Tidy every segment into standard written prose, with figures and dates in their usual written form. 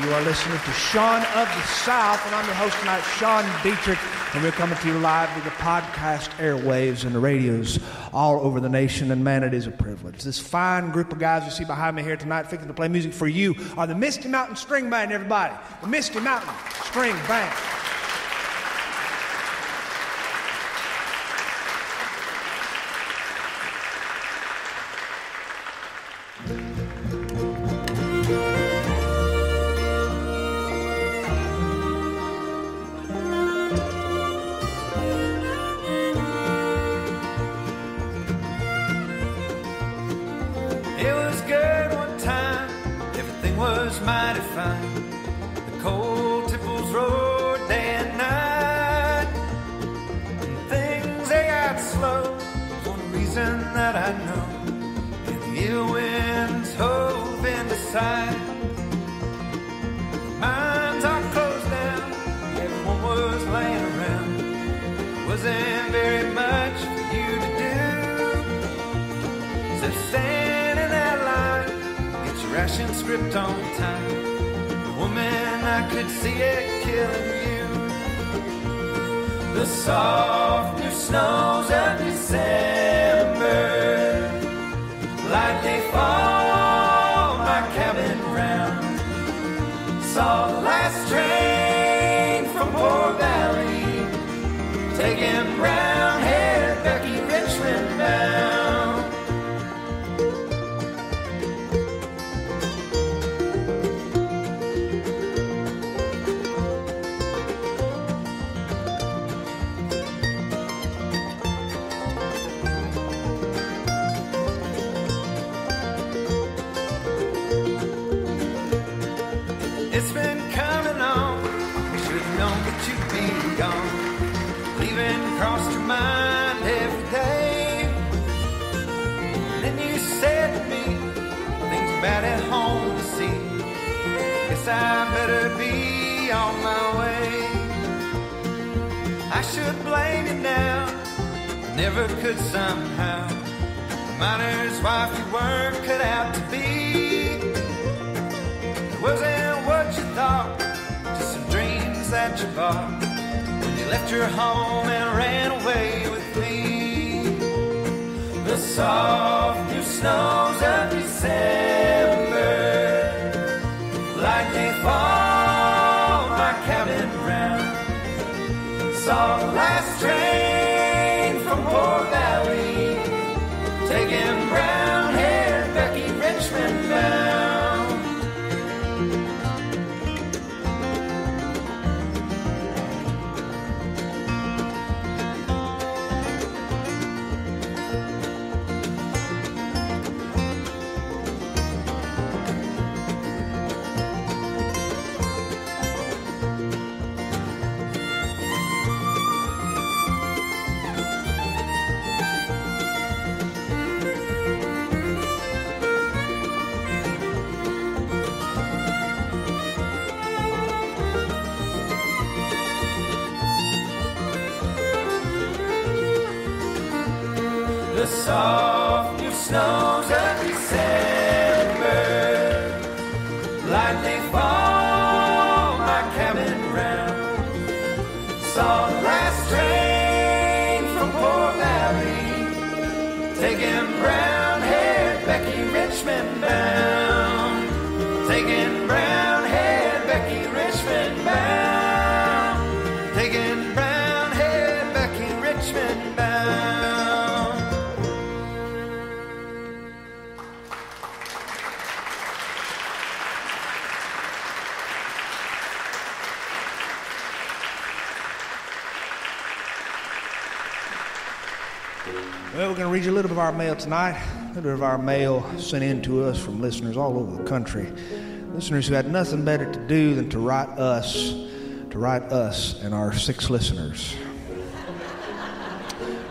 You are listening to Sean of the South, and I'm your host tonight, Sean Dietrich, and we're coming to you live with the podcast airwaves and the radios all over the nation, and man, it is a privilege. This fine group of guys you see behind me here tonight, fixing to play music for you, are the Misty Mountain String Band, everybody. The Misty Mountain String Band. Well, we're going to read you a little bit of our mail tonight. A little bit of our mail sent in to us from listeners all over the country. Listeners who had nothing better to do than to write us and our 6 listeners.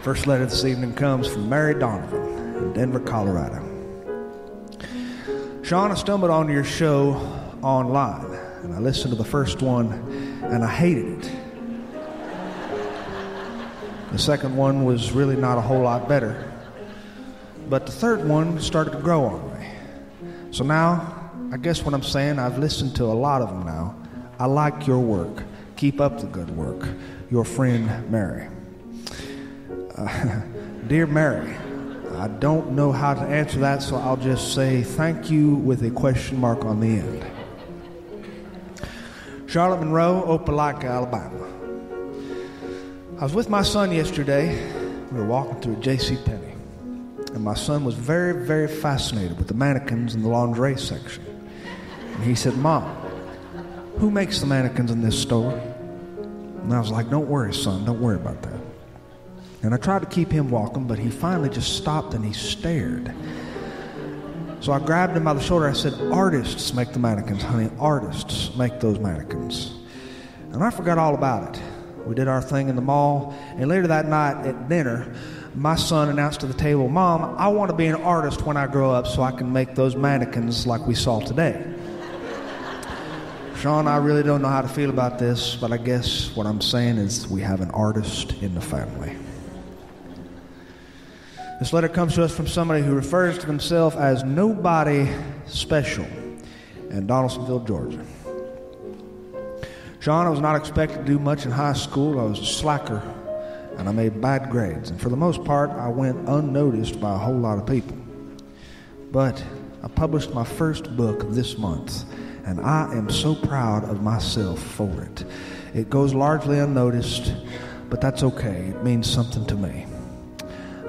First letter this evening comes from Mary Donovan in Denver, Colorado. Sean, I stumbled onto your show online, and I listened to the first one, and I hated it. The second one was really not a whole lot better. But the third one started to grow on me. So now I guess what I'm saying, I've listened to a lot of them now. I like your work. Keep up the good work. Your friend, Mary. Dear Mary, I don't know how to answer that, so I'll just say thank you with a question mark on the end. Charlotte Monroe, Opelika, Alabama. I was with my son yesterday. We were walking through JCPenney, and my son was very, very fascinated with the mannequins in the lingerie section. And he said, Mom, who makes the mannequins in this store? And I was like, don't worry, son, don't worry about that. And I tried to keep him walking, but he finally just stopped and he stared. So I grabbed him by the shoulder. I said, artists make the mannequins, honey. Artists make those mannequins. And I forgot all about it. We did our thing in the mall. And later that night at dinner, my son announced to the table, Mom, I want to be an artist when I grow up so I can make those mannequins like we saw today. Sean, I really don't know how to feel about this, but I guess what I'm saying is we have an artist in the family. This letter comes to us from somebody who refers to himself as Nobody Special in Donaldsonville, Georgia. Sean, I was not expected to do much in high school. I was a slacker, and I made bad grades. And for the most part, I went unnoticed by a whole lot of people. But I published my first book this month, and I am so proud of myself for it. It goes largely unnoticed, but that's okay. It means something to me.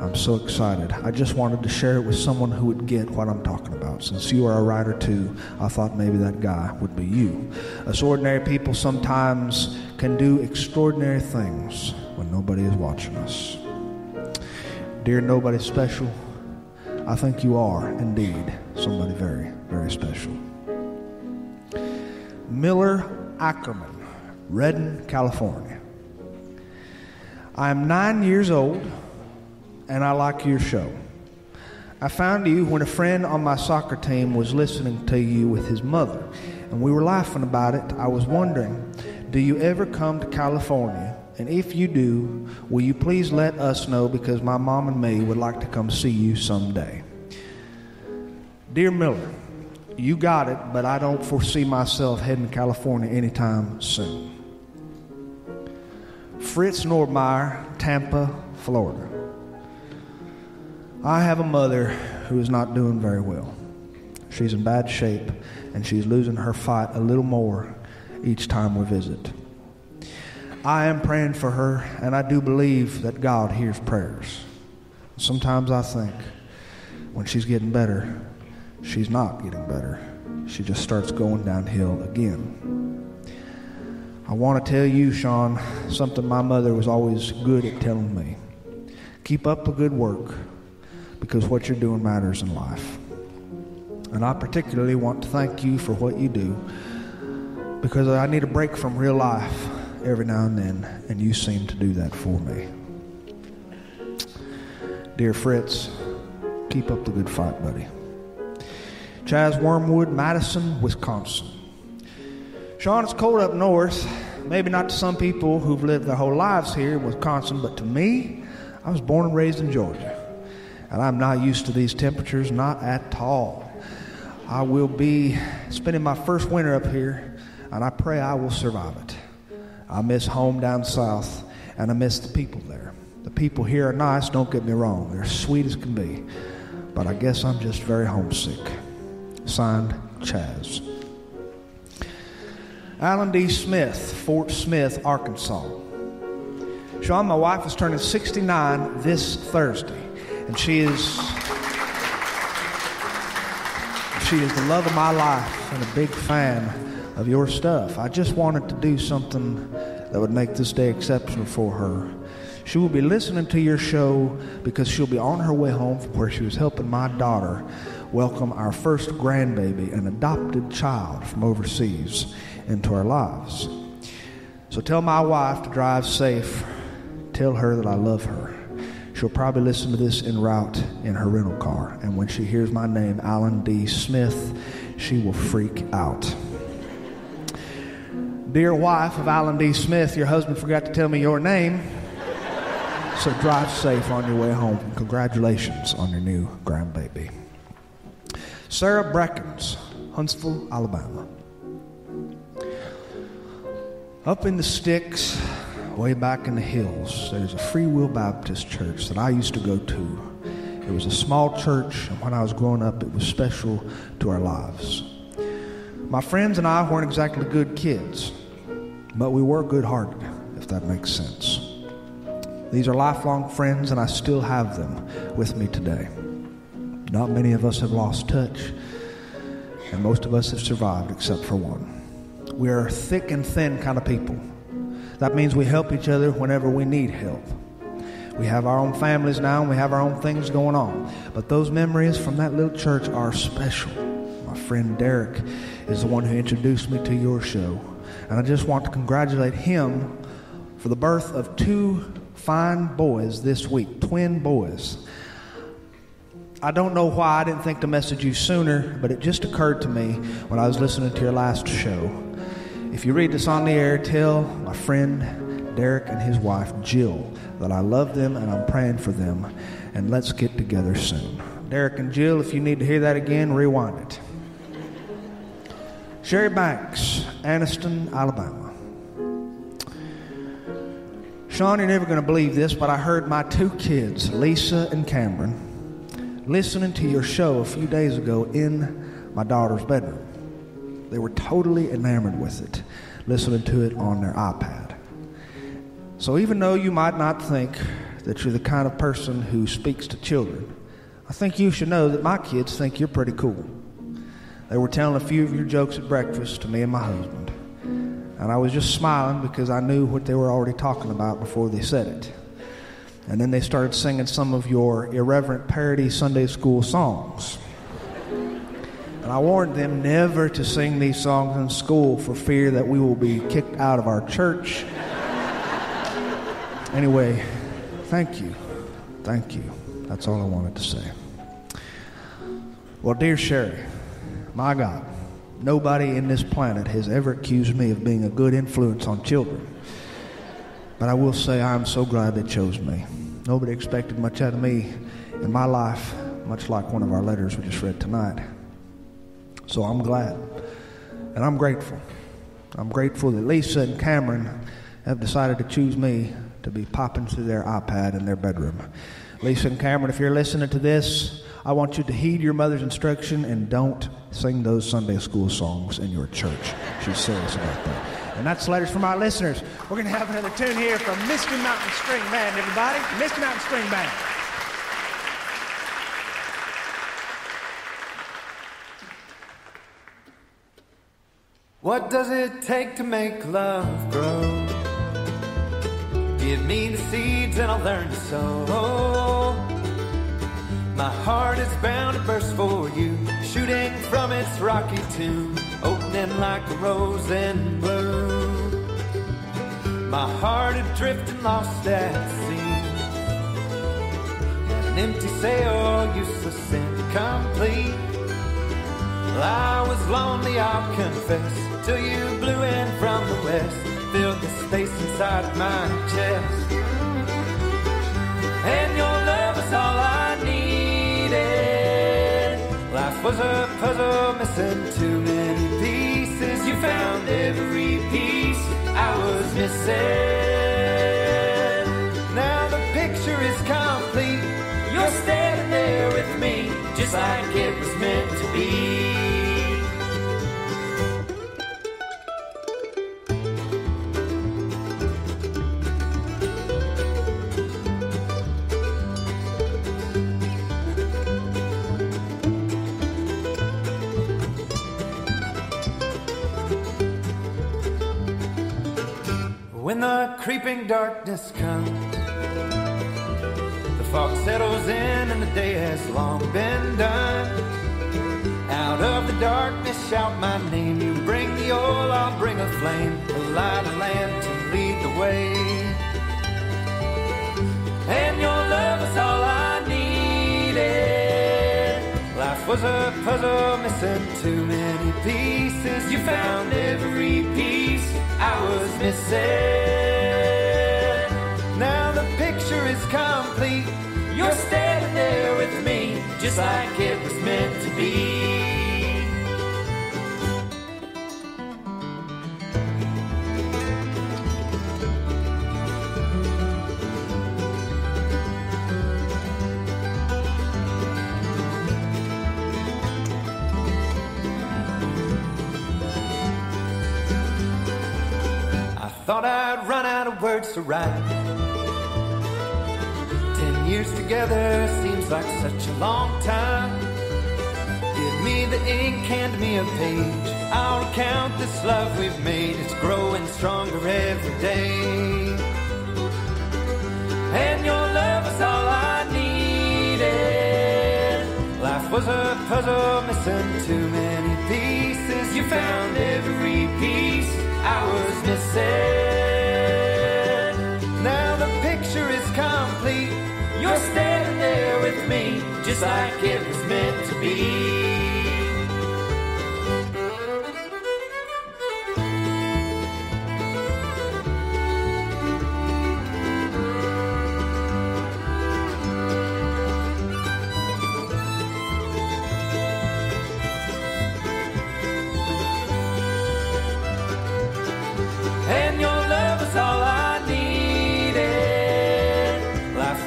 I'm so excited. I just wanted to share it with someone who would get what I'm talking about. Since you are a writer too, I thought maybe that guy would be you. Us ordinary people sometimes can do extraordinary things when nobody is watching us. Dear Nobody Special, I think you are indeed somebody very, very special. Miller Ackerman, Redding, California. I am 9 years old, and I like your show. I found you when a friend on my soccer team was listening to you with his mother, and we were laughing about it. I was wondering, do you ever come to California? And if you do, will you please let us know, because my mom and me would like to come see you someday. Dear Miller, you got it, but I don't foresee myself heading to California anytime soon. Fritz Nordmeyer, Tampa, Florida. I have a mother who is not doing very well. She's in bad shape, and she's losing her fight a little more each time we visit. I am praying for her, and I do believe that God hears prayers. Sometimes I think when she's getting better, she's not getting better. She just starts going downhill again. I want to tell you, Sean, something my mother was always good at telling me. Keep up the good work, because what you're doing matters in life. And I particularly want to thank you for what you do, because I need a break from real life every now and then, and you seem to do that for me. Dear Fritz, keep up the good fight, buddy. Chaz Wormwood, Madison, Wisconsin. Sean, it's cold up north. Maybe not to some people who've lived their whole lives here in Wisconsin, but to me, I was born and raised in Georgia. And I'm not used to these temperatures, not at all. I will be spending my first winter up here, and I pray I will survive it. I miss home down south, and I miss the people there. The people here are nice, don't get me wrong. They're sweet as can be. But I guess I'm just very homesick. Signed, Chaz. Alan D. Smith, Fort Smith, Arkansas. Sean, my wife is turning 69 this Thursday. And she is the love of my life and a big fan of your stuff. I just wanted to do something that would make this day exceptional for her. She will be listening to your show because she'll be on her way home from where she was helping my daughter welcome our first grandbaby, an adopted child from overseas, into our lives. So tell my wife to drive safe. Tell her that I love her. She'll probably listen to this en route in her rental car. And when she hears my name, Alan D. Smith, she will freak out. Dear wife of Alan D. Smith, your husband forgot to tell me your name. So drive safe on your way home. And congratulations on your new grandbaby. Sarah Breckens, Huntsville, Alabama. Up in the sticks, way back in the hills, there's a Free Will Baptist church that I used to go to. It was a small church, and when I was growing up, it was special to our lives. My friends and I weren't exactly good kids, but we were good-hearted, if that makes sense. These are lifelong friends, and I still have them with me today. Not many of us have lost touch, and most of us have survived except for one. We are thick and thin kind of people. That means we help each other whenever we need help. We have our own families now, and we have our own things going on. But those memories from that little church are special. My friend Derek is the one who introduced me to your show. And I just want to congratulate him for the birth of 2 fine boys this week, twin boys. I don't know why I didn't think to message you sooner, but it just occurred to me when I was listening to your last show. If you read this on the air, tell my friend Derek and his wife Jill that I love them and I'm praying for them, and let's get together soon. Derek and Jill, if you need to hear that again, rewind it. Sherry Banks, Anniston, Alabama. Sean, you're never going to believe this, but I heard my 2 kids, Lisa and Cameron, listening to your show a few days ago in my daughter's bedroom. They were totally enamored with it, listening to it on their iPad. So even though you might not think that you're the kind of person who speaks to children, I think you should know that my kids think you're pretty cool. They were telling a few of your jokes at breakfast to me and my husband, and I was just smiling because I knew what they were already talking about before they said it. And then they started singing some of your irreverent parody Sunday school songs. And I warned them never to sing these songs in school for fear that we will be kicked out of our church. Anyway, thank you. Thank you. That's all I wanted to say. Well, dear Sherry, my God, nobody in this planet has ever accused me of being a good influence on children. But I will say I'm so glad they chose me. Nobody expected much out of me in my life, much like one of our letters we just read tonight. So I'm glad, and I'm grateful. I'm grateful that Lisa and Cameron have decided to choose me to be popping through their iPad in their bedroom. Lisa and Cameron, if you're listening to this, I want you to heed your mother's instruction and don't sing those Sunday school songs in your church. She's serious about that. And that's letters from our listeners. We're going to have another tune here from Misty Mountain String Band, everybody. Misty Mountain String Band. What does it take to make love grow? Give me the seeds and I'll learn to sow. My heart is bound to burst for you, shooting from its rocky tomb, opening like a rose in bloom. My heart adrift and lost at sea, an empty sail, useless, incomplete. Well, I was lonely, I'll confess, till you blew in from the west, filled the space inside of my chest. And your love was all I needed. Life was a puzzle missing too many pieces. You found every piece I was missing. Now the picture is complete. You're standing there with me, just like it was meant to be. When the creeping darkness comes, the fog settles in and the day has long been done. Out of the darkness shout my name. You bring the oil, I'll bring a flame, a light, a lamp to lead the way. And your love is all I needed. Life was a puzzle missing too many pieces. You found every piece I was missing. Now the picture is complete. You're standing there with me, just like it was meant to be. thought I'd run out of words to write. 10 years together seems like such a long time. Give me the ink, hand me a page. I'll recount this love we've made. It's growing stronger every day. And your love is all I needed. Life was a puzzle missing too many pieces. You found every piece I was missing. Now the picture is complete. You're standing there with me, just like it was meant to be.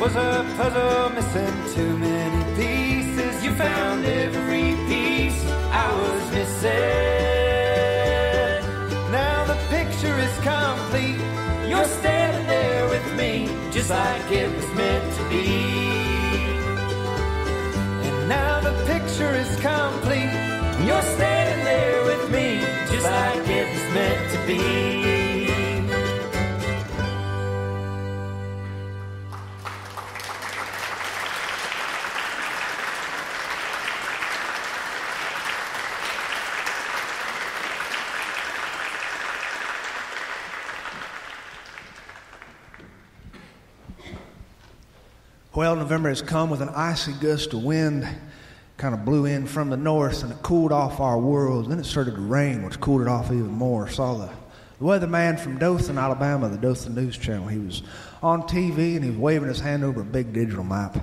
Was a puzzle missing too many pieces. You found every piece I was missing. Now the picture is complete. You're standing there with me, just like it was meant to be. And now the picture is complete. You're standing there with me, just like it was meant to be. Well, November has come with an icy gust of wind, kind of blew in from the north, and it cooled off our world. Then it started to rain, which cooled it off even more. Saw the weatherman from Dothan, Alabama, the Dothan News Channel. He was on TV, and he was waving his hand over a big digital map.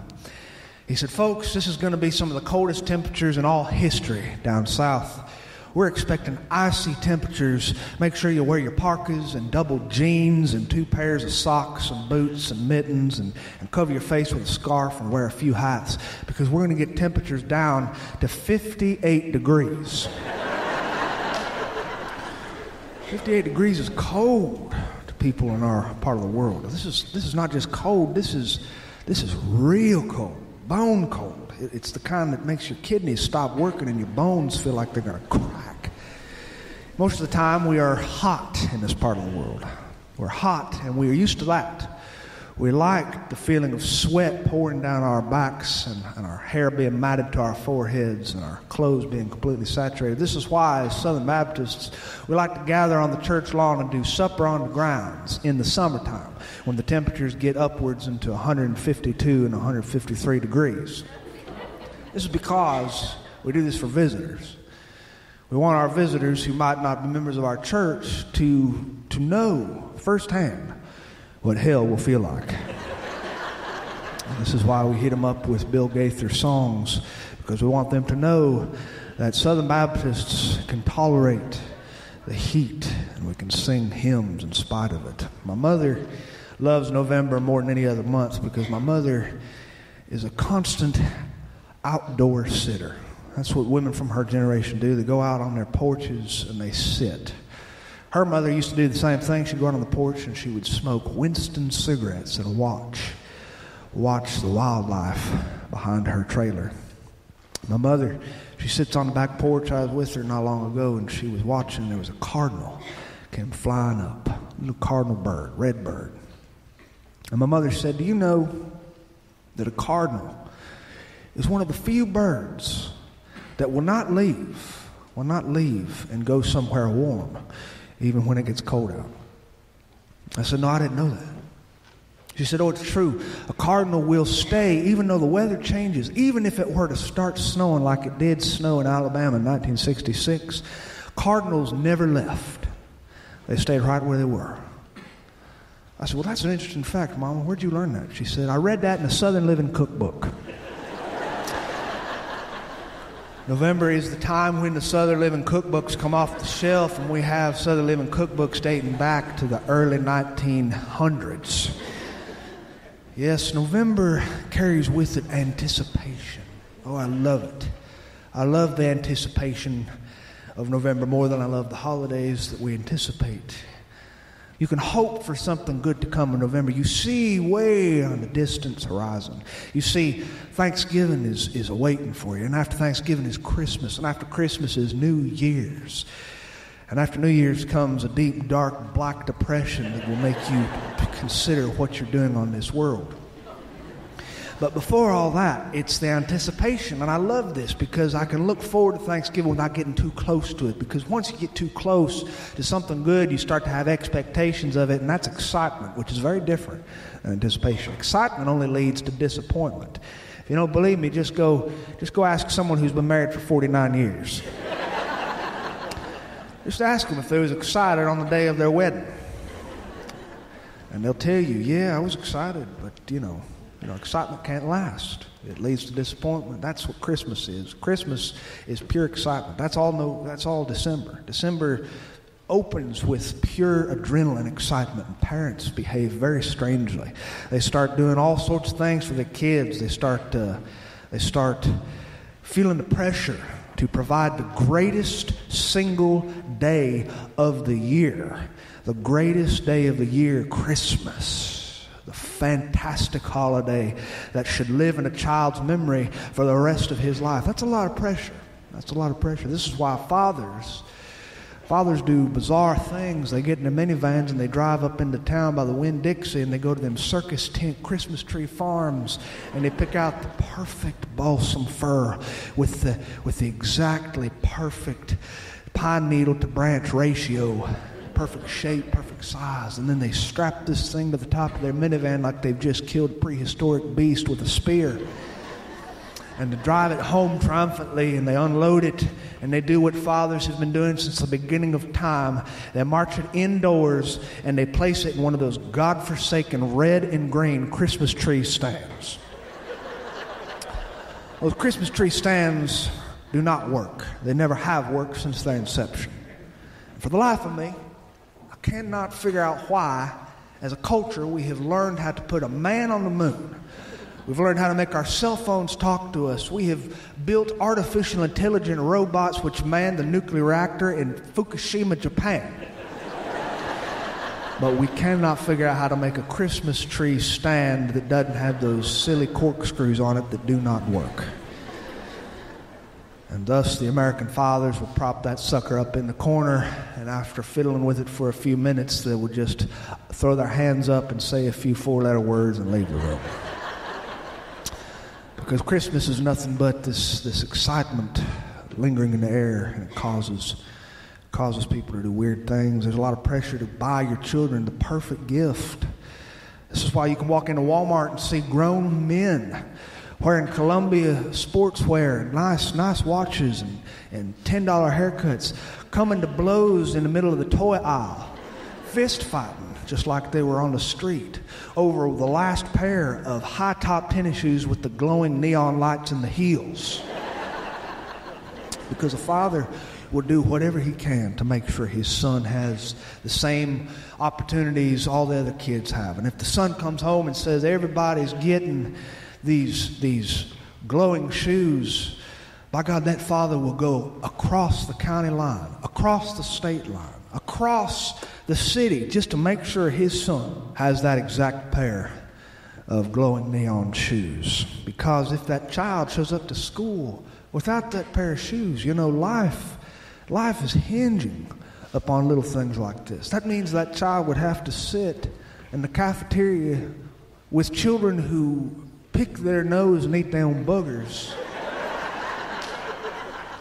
He said, folks, this is going to be some of the coldest temperatures in all history down south. We're expecting icy temperatures. Make sure you wear your parkas and double jeans and 2 pairs of socks and boots and mittens and cover your face with a scarf and wear a few hats because we're going to get temperatures down to 58 degrees. 58 degrees is cold to people in our part of the world. This is not just cold. This is real cold, bone cold. It's the kind that makes your kidneys stop working and your bones feel like they're going to crack. Most of the time, we are hot in this part of the world. We're hot, and we are used to that. We like the feeling of sweat pouring down our backs and our hair being matted to our foreheads and our clothes being completely saturated. This is why, as Southern Baptists, we like to gather on the church lawn and do supper on the grounds in the summertime when the temperatures get upwards into 152 and 153 degrees. This is because we do this for visitors. We want our visitors who might not be members of our church to know firsthand what hell will feel like. And this is why we hit them up with Bill Gaither songs, because we want them to know that Southern Baptists can tolerate the heat and we can sing hymns in spite of it. My mother loves November more than any other month because my mother is a constant outdoor sitter. That's what women from her generation do. They go out on their porches and they sit. Her mother used to do the same thing. She'd go out on the porch and she would smoke Winston cigarettes and watch the wildlife behind her trailer. My mother, she sits on the back porch. I was with her not long ago and she was watching. There was a cardinal came flying up, a little cardinal bird, red bird. And my mother said, do you know that a cardinal is one of the few birds that will not leave and go somewhere warm, even when it gets cold out? I said, no, I didn't know that. She said, oh, it's true. A cardinal will stay even though the weather changes. Even if it were to start snowing like it did snow in Alabama in 1966, cardinals never left. They stayed right where they were. I said, well, that's an interesting fact, Mama. Where'd you learn that? She said, I read that in a Southern Living cookbook. November is the time when the Southern Living cookbooks come off the shelf, and we have Southern Living cookbooks dating back to the early 1900s. Yes, November carries with it anticipation. Oh, I love it. I love the anticipation of November more than I love the holidays that we anticipate. You can hope for something good to come in November. You see way on the distant horizon. You see Thanksgiving is awaiting for you. And after Thanksgiving is Christmas. And after Christmas is New Year's. And after New Year's comes a deep, dark, black depression that will make you consider what you're doing on this world. But before all that, it's the anticipation. And I love this because I can look forward to Thanksgiving without getting too close to it. Because once you get too close to something good, you start to have expectations of it. And that's excitement, which is very different than anticipation. Excitement only leads to disappointment. If you don't believe me, just go ask someone who's been married for 49 years. Just ask them if they was excited on the day of their wedding. And they'll tell you, yeah, I was excited, but excitement can't last. It leads to disappointment. That's what Christmas is. Christmas is pure excitement. That's all December. December opens with pure adrenaline excitement, and parents behave very strangely. They start doing all sorts of things for their kids. They start feeling the pressure to provide the greatest single day of the year. The greatest day of the year, Christmas. The fantastic holiday that should live in a child's memory for the rest of his life. That's a lot of pressure. That's a lot of pressure. This is why fathers do bizarre things. They get in their minivans and they drive up into town by the Winn-Dixie and they go to them circus tent Christmas tree farms and they pick out the perfect balsam fir with the exactly perfect pine needle to branch ratio. Perfect shape, perfect size, and then they strap this thing to the top of their minivan like they've just killed a prehistoric beast with a spear. And they drive it home triumphantly, and they unload it, and they do what fathers have been doing since the beginning of time. They march it indoors, and they place it in one of those godforsaken red and green Christmas tree stands. Those Christmas tree stands do not work. They never have worked since their inception. For the life of me, I cannot figure out why, as a culture, we have learned how to put a man on the moon. We've learned how to make our cell phones talk to us. We have built artificial intelligent robots which man the nuclear reactor in Fukushima, Japan. But we cannot figure out how to make a Christmas tree stand that doesn't have those silly corkscrews on it that do not work. And thus the American fathers will prop that sucker up in the corner, and after fiddling with it for a few minutes, they will just throw their hands up and say a few four-letter words and leave the room. Because Christmas is nothing but this excitement lingering in the air, and it causes people to do weird things. There's a lot of pressure to buy your children the perfect gift. This is why you can walk into Walmart and see grown men wearing Columbia sportswear, nice watches, and $10 haircuts, coming to blows in the middle of the toy aisle, fist fighting, just like they were on the street, over the last pair of high-top tennis shoes with the glowing neon lights in the heels. Because a father will do whatever he can to make sure his son has the same opportunities all the other kids have. And if the son comes home and says everybody's getting these glowing shoes, by God, that father will go across the county line, across the state line, across the city, just to make sure his son has that exact pair of glowing neon shoes. Because if that child shows up to school without that pair of shoes, life is hinging upon little things like this. That means that child would have to sit in the cafeteria with children who pick their nose and eat their own boogers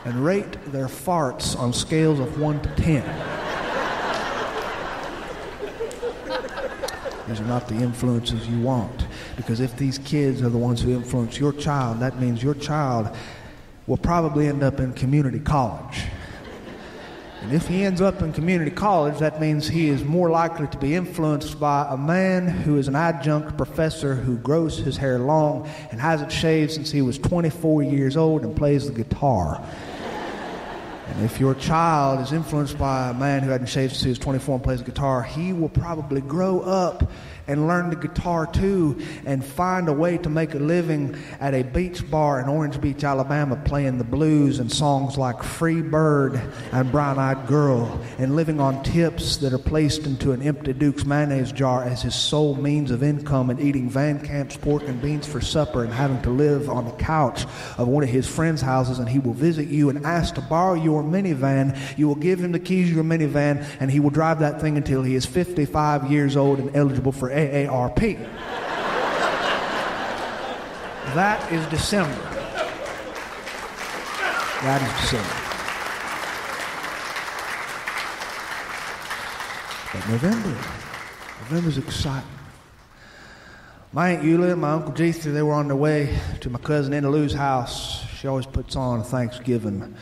and rate their farts on scales of 1 to 10. These are not the influences you want. Because if these kids are the ones who influence your child, that means your child will probably end up in community college. And if he ends up in community college, that means he is more likely to be influenced by a man who is an adjunct professor who grows his hair long and hasn't shaved since he was 24 years old and plays the guitar. And if your child is influenced by a man who hadn't shaved since he was 24 and plays guitar, he will probably grow up and learn the guitar too and find a way to make a living at a beach bar in Orange Beach, Alabama, playing the blues and songs like Free Bird and Brown Eyed Girl, and living on tips that are placed into an empty Duke's mayonnaise jar as his sole means of income, and eating Van Camp's pork and beans for supper, and having to live on the couch of one of his friends' houses. And he will visit you and ask to borrow your minivan. You will give him the keys to your minivan, and he will drive that thing until he is 55 years old and eligible for AARP. That is December. That is December. But November's exciting. My Aunt Eula and my Uncle Jether, they were on their way to my cousin Anna Lou's house. She always puts on Thanksgiving.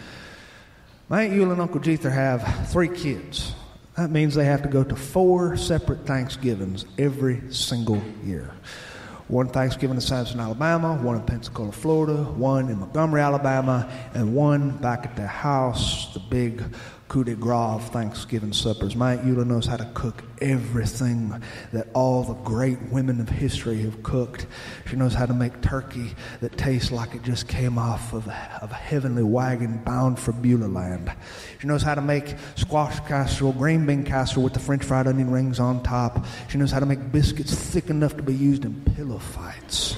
My Aunt Eula and Uncle Jether have 3 kids. That means they have to go to 4 separate Thanksgivings every single year. One Thanksgiving in Samson, Alabama, one in Pensacola, Florida, one in Montgomery, Alabama, and one back at their house, the big coup de grace of Thanksgiving suppers. My Aunt Eula knows how to cook everything that all the great women of history have cooked. She knows how to make turkey that tastes like it just came off of a heavenly wagon bound for Beulah land. She knows how to make squash casserole, green bean casserole with the French fried onion rings on top. She knows how to make biscuits thick enough to be used in pillow fights.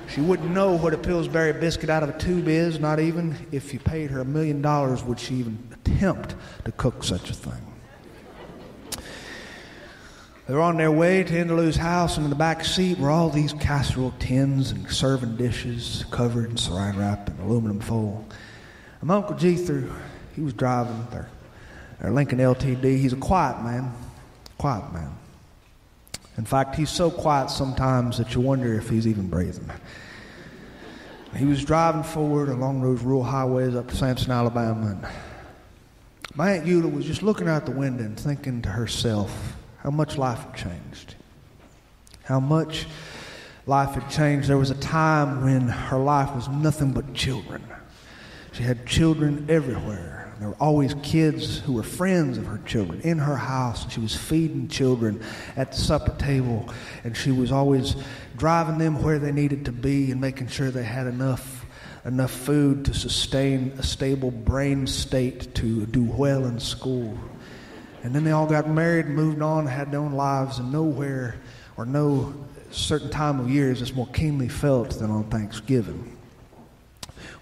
She wouldn't know what a Pillsbury biscuit out of a tube is, not even if you paid her $1 million would she even attempt to cook such a thing. They were on their way to Anna Lou's house, and in the back seat were all these casserole tins and serving dishes covered in saran wrap and aluminum foil. And my Uncle Jether, he was driving their Lincoln LTD. He's a quiet man. In fact, he's so quiet sometimes that you wonder if he's even breathing. He was driving forward along those rural highways up to Samson, Alabama, and my Aunt Eula was just looking out the window and thinking to herself how much life had changed. How much life had changed. There was a time when her life was nothing but children. She had children everywhere. There were always kids who were friends of her children in her house, and she was feeding children at the supper table, and she was always driving them where they needed to be and making sure they had enough food to sustain a stable brain state to do well in school. And then they all got married and moved on and had their own lives, and nowhere or no certain time of year is this more keenly felt than on Thanksgiving,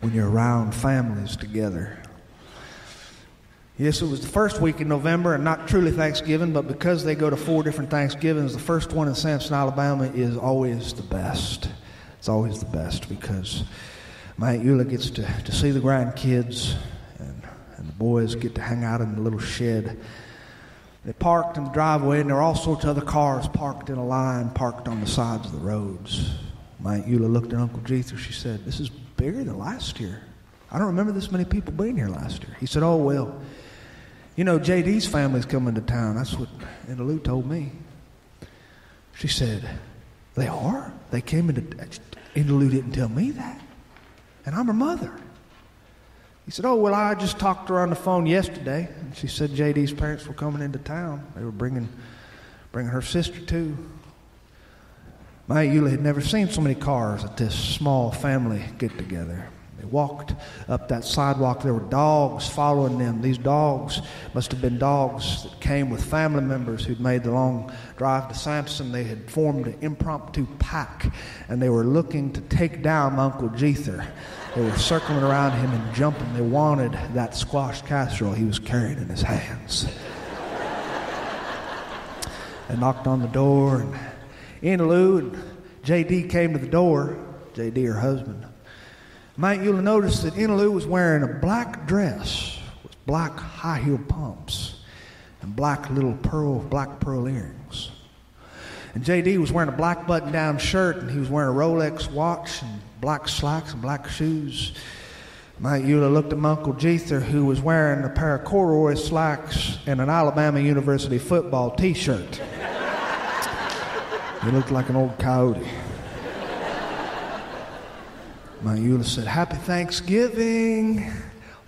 when you're around families together. Yes, it was the first week in November, and not truly Thanksgiving, but because they go to 4 different Thanksgivings, the first one in Samson, Alabama is always the best. It's always the best because my Aunt Eula gets to see the grandkids, and the boys get to hang out in the little shed. They parked in the driveway, and there were all sorts of other cars parked in a line, parked on the sides of the roads. My Aunt Eula looked at Uncle Jether. She said, "This is bigger than last year. I don't remember this many people being here last year." He said, "Oh, well, you know, JD's family's coming to town. That's what Anna Lou told me." She said, "They are? They came into... Anna Lou didn't tell me that. And I'm her mother." He said, "Oh, well, I just talked to her on the phone yesterday." And she said JD's parents were coming into town. They were bringing her sister, too. My Aunt Eula had never seen so many cars at this small family get-together. They walked up that sidewalk. There were dogs following them. These dogs must have been dogs that came with family members who'd made the long drive to Samson. They had formed an impromptu pack, and they were looking to take down my Uncle Jether. They were circling around him and jumping. They wanted that squash casserole he was carrying in his hands. They knocked on the door, and Anna Lou and JD came to the door. JD, her husband. My Aunt Eula noticed that Anna Lou was wearing a black dress with black high-heel pumps and black pearl earrings. And JD was wearing a black button-down shirt, and he was wearing a Rolex watch and black slacks and black shoes. My Aunt Eula looked at my Uncle Jether, who was wearing a pair of corduroy slacks and an Alabama University football T-shirt. He looked like an old coyote. My Aunt Eula said, "Happy Thanksgiving.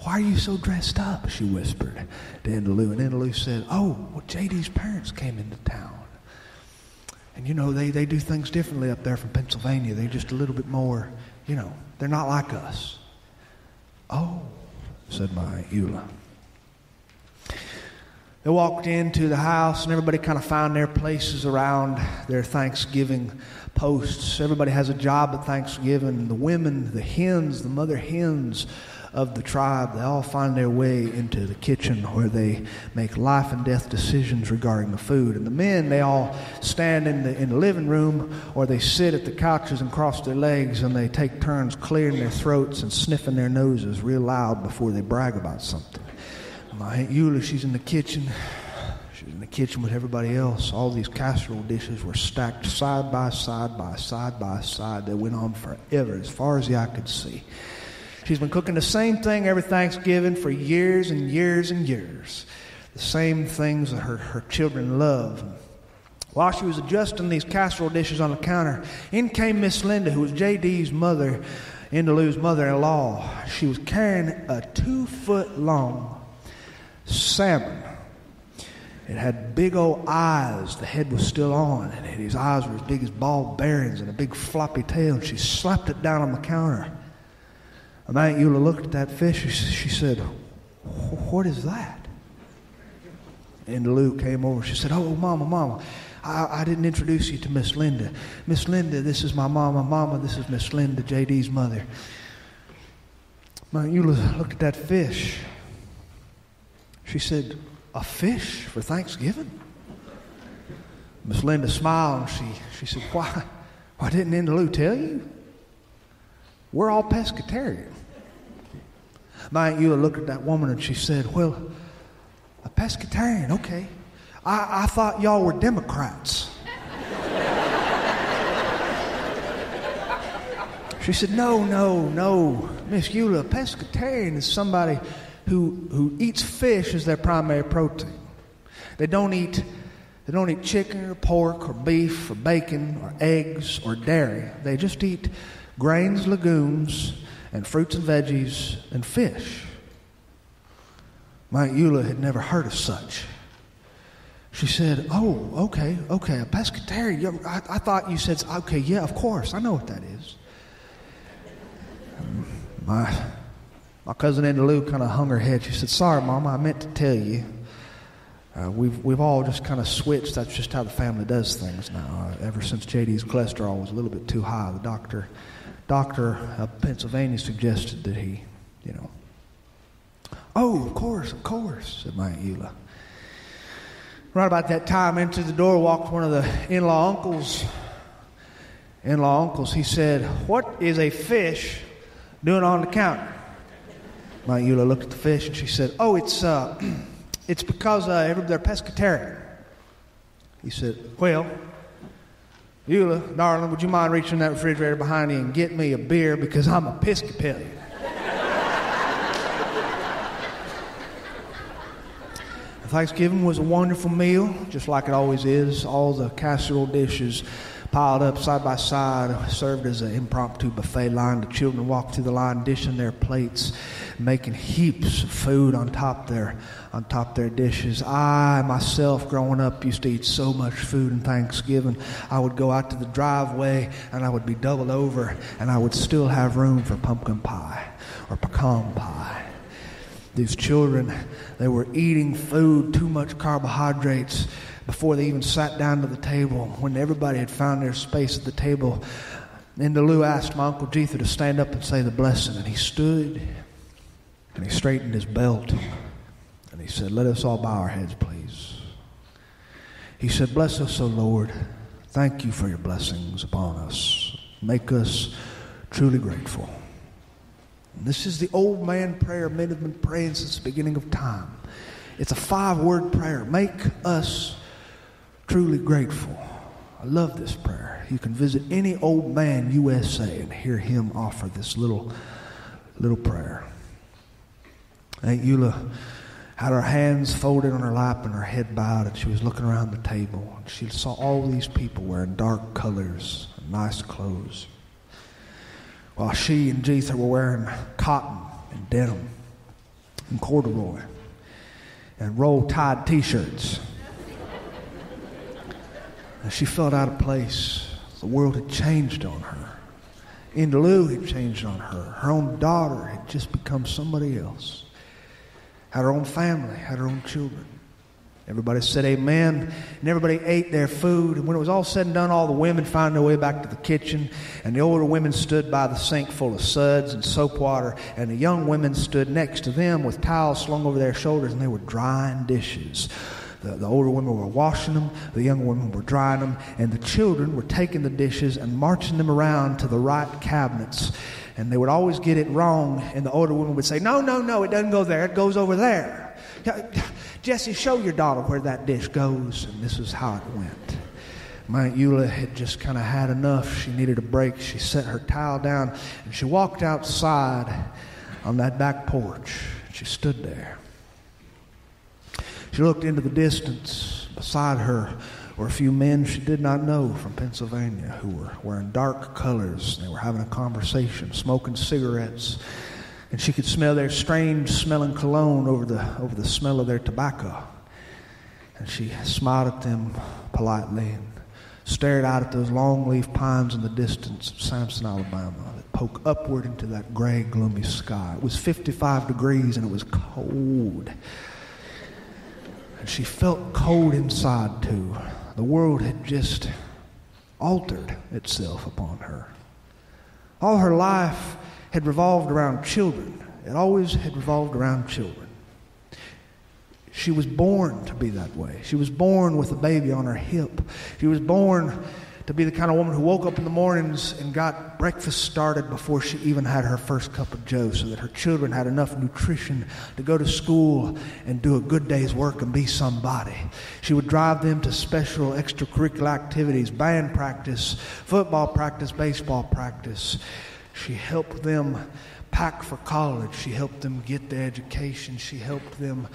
"Why are you so dressed up?" she whispered to Indaloo. And Indaloo said, "Oh, well, J.D.'s parents came into town. And, you know, they do things differently up there from Pennsylvania. They're just a little bit more, you know, they're not like us." "Oh," said my Aunt Eula. They walked into the house, and everybody kind of found their places around their Thanksgiving posts. Everybody has a job at Thanksgiving. The women, the hens, the mother hens of the tribe, they all find their way into the kitchen where they make life and death decisions regarding the food. And the men, they all stand in the living room, or they sit at the couches and cross their legs, and they take turns clearing their throats and sniffing their noses real loud before they brag about something. My Aunt Eula, she's in the kitchen. She's in the kitchen with everybody else. All these casserole dishes were stacked side by side by side by side. They went on forever, as far as the eye could see. She's been cooking the same thing every Thanksgiving for years and years and years. The same things that her children love. While she was adjusting these casserole dishes on the counter, in came Miss Linda, who was J.D.'s mother, Indaloo's mother-in-law. She was carrying a 2-foot-long salmon. It had big old eyes. The head was still on, and his eyes were as big as ball bearings and a big floppy tail. And she slapped it down on the counter. And Aunt Eula looked at that fish. She said, "What is that?" Indaloo came over. She said, "Oh, Mama, I didn't introduce you to Miss Linda. Miss Linda, this is my mama. Mama, this is Miss Linda, J.D.'s mother." Aunt Eula looked at that fish. She said, "A fish for Thanksgiving?" Miss Linda smiled, and she said, Why didn't Indaloo tell you? We're all pescatarian." My Aunt Eula looked at that woman, and she said, "Well, a pescatarian, okay. I thought y'all were Democrats." She said, No, Miss Eula, a pescatarian is somebody who eats fish as their primary protein. They don't eat chicken or pork or beef or bacon or eggs or dairy. They just eat grains, legumes, and fruits and veggies and fish. My Aunt Eula had never heard of such. She said, "Oh, okay, a pescatarian. I thought you said, okay, yeah, of course, I know what that is." My cousin Indaloo kind of hung her head. She said, "Sorry, Mama, I meant to tell you. We've all just kind of switched. That's just how the family does things now. Ever since J.D.'s cholesterol was a little bit too high, the doctor of Pennsylvania suggested that he, you know." "Oh, of course," said my Aunt Eula. Right about that time, into the door walked one of the in-law uncles. He said, "What is a fish doing on the counter?" My Aunt Eula looked at the fish, and she said, "Oh, it's because they're pescatarian." He said, "Well, Eula, darling, would you mind reaching in that refrigerator behind you and get me a beer, because I'm Episcopalian?" Thanksgiving was a wonderful meal, just like it always is. All the casserole dishes piled up side by side, served as an impromptu buffet line. The children walked through the line, dishing their plates, making heaps of food on top their dishes. I myself, growing up, used to eat so much food on Thanksgiving. I would go out to the driveway, and I would be doubled over, and I would still have room for pumpkin pie or pecan pie. These children, they were eating food, too much carbohydrates, before they even sat down to the table. When everybody had found their space at the table, Indaloo asked my Uncle Jether to stand up and say the blessing. And he stood, and he straightened his belt, and he said, "Let us all bow our heads, please." He said, "Bless us, O Lord. Thank you for your blessings upon us. Make us truly grateful." And this is the old man prayer men have been praying since the beginning of time. It's a 5-word prayer. Make us truly grateful. I love this prayer. You can visit any old man USA and hear him offer this little prayer. Aunt Eula had her hands folded on her lap and her head bowed, and she was looking around the table. And she saw all these people wearing dark colors and nice clothes, while she and Jether were wearing cotton and denim. and corduroy and roll-tied T-shirts. And she felt out of place. The world had changed on her. Indaloo had changed on her. Her own daughter had just become somebody else. Had her own family, had her own children. Everybody said amen, and everybody ate their food. And when it was all said and done, all the women found their way back to the kitchen, and the older women stood by the sink full of suds and soap water, and the young women stood next to them with towels slung over their shoulders, and they were drying dishes. The older women were washing them, the younger women were drying them, and the children were taking the dishes and marching them around to the right cabinets. And they would always get it wrong, and the older women would say, no, it doesn't go there, it goes over there. Jesse, show your daughter where that dish goes. And this is how it went. My Aunt Eula had just kind of had enough. She needed a break. She set her towel down, and she walked outside on that back porch. She stood there. She looked into the distance. Beside her were a few men she did not know from Pennsylvania who were wearing dark colors. They were having a conversation, smoking cigarettes, and she could smell their strange smelling cologne over the smell of their tobacco. And she smiled at them politely and stared out at those long-leaf pines in the distance of Samson, Alabama, that poke upward into that gray, gloomy sky. It was 55 degrees and it was cold. And she felt cold inside, too. The world had just altered itself upon her. All her life had revolved around children. It always had revolved around children. She was born to be that way. She was born with a baby on her hip. She was born to be the kind of woman who woke up in the mornings and got breakfast started before she even had her first cup of joe, so that her children had enough nutrition to go to school and do a good day's work and be somebody. She would drive them to special extracurricular activities, band practice, football practice, baseball practice. She helped them pack for college. She helped them get their education. She helped them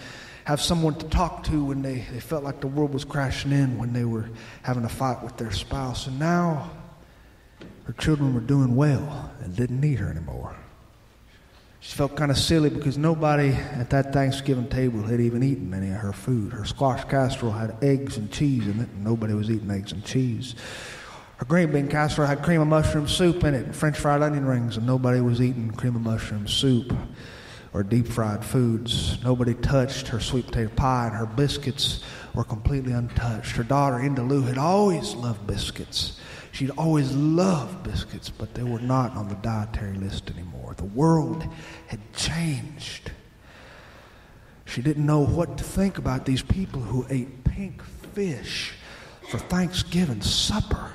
have someone to talk to when they felt like the world was crashing in, when they were having a fight with their spouse. And now her children were doing well and didn't need her anymore. She felt kind of silly because nobody at that Thanksgiving table had even eaten any of her food. Her squash casserole had eggs and cheese in it, and nobody was eating eggs and cheese. Her green bean casserole had cream of mushroom soup in it and French fried onion rings, and nobody was eating cream of mushroom soup or deep fried foods. Nobody touched her sweet potato pie, and her biscuits were completely untouched. Her daughter, Indaloo, had always loved biscuits. She'd always loved biscuits, but they were not on the dietary list anymore. The world had changed. She didn't know what to think about these people who ate pink fish for Thanksgiving supper.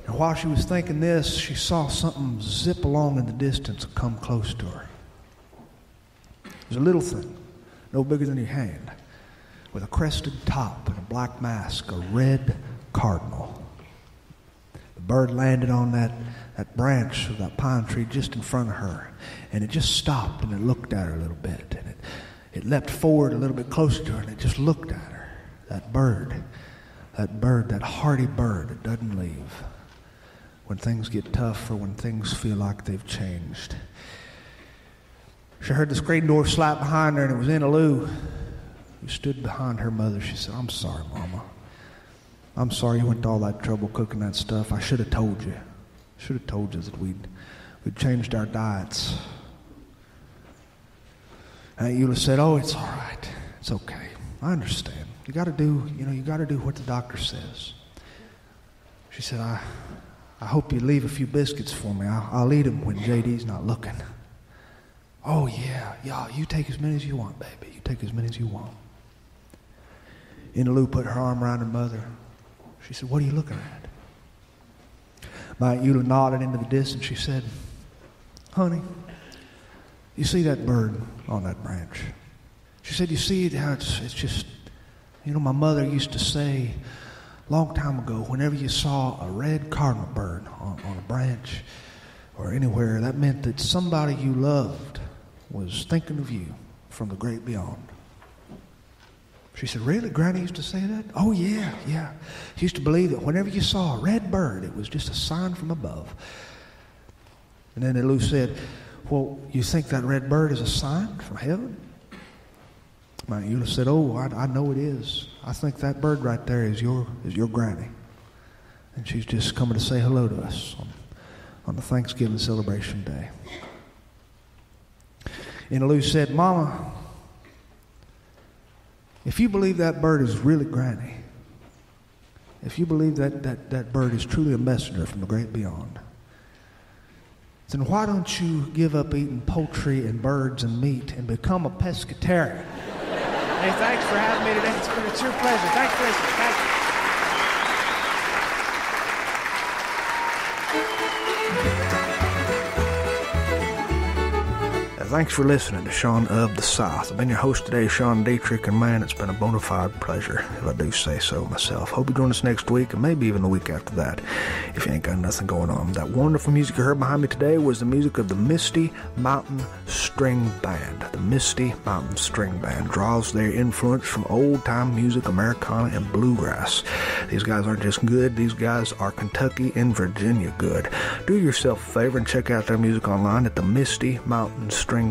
And while she was thinking this, she saw something zip along in the distance and come close to her. It was a little thing, no bigger than your hand, with a crested top and a black mask, a red cardinal. The bird landed on that branch of that pine tree just in front of her, and it just stopped and it looked at her a little bit, and it leapt forward a little bit closer to her, and it just looked at her. That bird, that hardy bird that doesn't leave when things get tough or when things feel like they've changed. She heard the screen door slap behind her, and it was Indaloo who stood behind her mother. She said, "I'm sorry, Mama. I'm sorry you went to all that trouble cooking that stuff. I should have told you. Should have told you that we'd changed our diets." Aunt Eula said, "Oh, it's all right. It's okay. I understand. You got to do what the doctor says." She said, I hope you leave a few biscuits for me. I'll eat them when JD's not looking." "Oh, yeah, you take as many as you want, baby. You take as many as you want." Indaloo put her arm around her mother. She said, "What are you looking at?" My Aunt Eula nodded into the distance. She said, "Honey, you see that bird on that branch?" She said, "You see how it's just, my mother used to say long time ago, whenever you saw a red cardinal bird on a branch or anywhere, that meant that somebody you loved was thinking of you from the great beyond." She said, "Really? Granny used to say that?" "Oh, yeah. She used to believe that whenever you saw a red bird, it was just a sign from above." And then Indaloo said, well, you think that red bird is a sign from heaven? Man, you'd have said, oh, I know it is. I think that bird right there is your granny. And she's just coming to say hello to us on the Thanksgiving celebration day. And Lou said, Mama, if you believe that bird is really granny, if you believe that bird is truly a messenger from the great beyond, then why don't you give up eating poultry and birds and meat and become a pescatarian? Hey, thanks for having me today. It's your pleasure. Thanks for listening. Thank you. Thanks for listening to Sean of the South. I've been your host today, Sean Dietrich, and man, it's been a bona fide pleasure, if I do say so myself. Hope you join us next week, and maybe even the week after that, if you ain't got nothing going on. That wonderful music you heard behind me today was the music of the Misty Mountain String Band. The Misty Mountain String Band draws their influence from old-time music, Americana, and bluegrass. These guys aren't just good, these guys are Kentucky and Virginia good. Do yourself a favor and check out their music online at the Misty Mountain Stringband.com,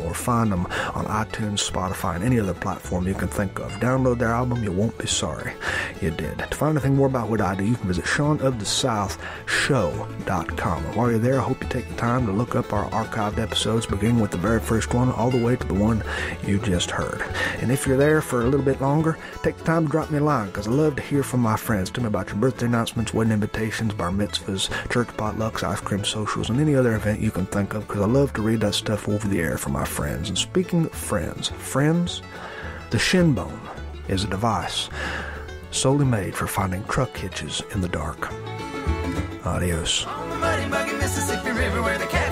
or find them on iTunes, Spotify, and any other platform you can think of. Download their album, you won't be sorry you did. To find anything more about what I do, you can visit SeanOfTheSouthShow.com. And while you're there, I hope you take the time to look up our archived episodes, beginning with the very first one all the way to the one you just heard. And if you're there for a little bit longer, take the time to drop me a line, because I love to hear from my friends. Tell me about your birthday announcements, wedding invitations, bar mitzvahs, church potlucks, ice cream socials, and any other event you can think of, because I love to read that stuff over the air from my friends. And speaking of friends, the shin bone is a device solely made for finding truck hitches in the dark. Adios. On the muddy, muggy Mississippi River where the cat